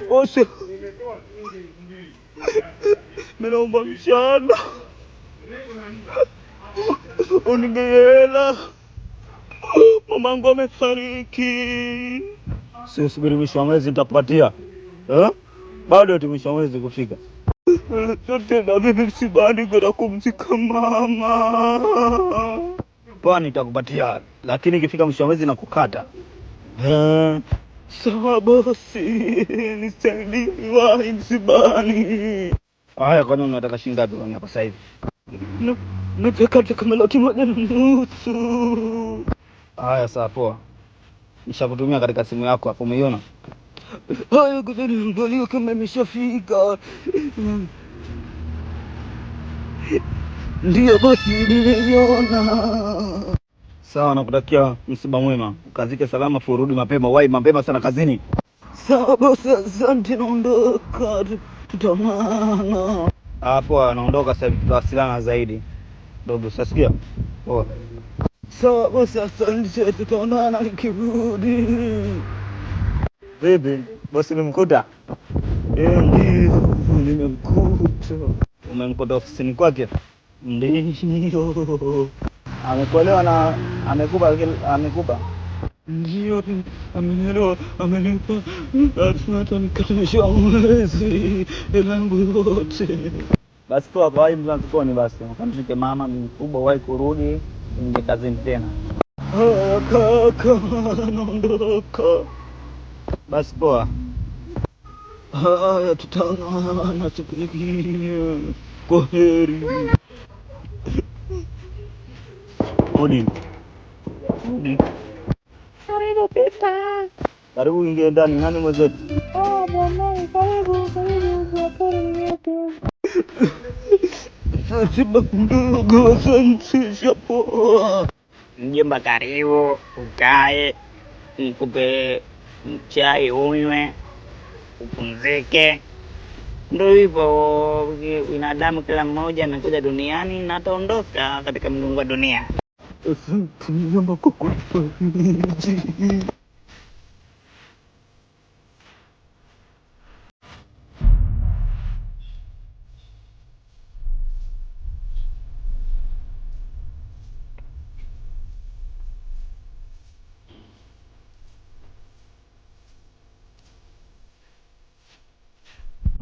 Ose. Naomba mshahara. Unigela. Mamangu amefariki. Sio, subiri mwisho wa mwezi nitakupatia. Bado tu mwisho wa mwezi kufika. Tena bibi msibani kwenda kumzika mama. Poa, nitakupatia, lakini ikifika mwisho wa mwezi nakukata. Sawa bosi, nisaidie wahi msibani. Haya, kwani unataka shilingi ngapi hapa sasa hivi? Nataka kama 1,500,000. Haya, sawa, poa. Nishakutumia katika simu yako hapo, umeiona? Haya, ngoja kama imeshafika. Ndio bosi, nimeiona. Sawa, nakutakia msiba mwema. Ukazike salama, furudi mapema, wahi mapema sana kazini. Sawa bosi, asante, naondoka. Tutaonana. Poa, naondoka sasa, tutawasiliana zaidi. Dogo, usasikia? Poa. Sawa bosi, asante, tutaonana nikirudi. Vipi, bosi umemkuta? Ndio, nimemkuta. Umemkuta ofisini kwake? Ndio. Amekuelewa na amekupa? Ndio, amenielewa, amenipa. Hata nikatumisha mwezi elangu yote. Basi poa, kwa hiyo mzanzikoni basi. Mkamshike mama mkubwa, wahi kurudi, nje kazini tena. Kaka, naondoka. Basi poa. Haya, tutaonana siku nyingine. Kwaheri. Odi. Karibu pita. Karibu ingia ndani, nani mwenzetu? Bwana, karibu yetu. Sasa ndugu, asante poa. Mjomba, karibu ukae, nikupe chai unywe, upumzike. Ndio hivyo, binadamu kila mmoja amekuja duniani na ataondoka katika mgongo wa dunia. Asante mjomba kwa kunifariji.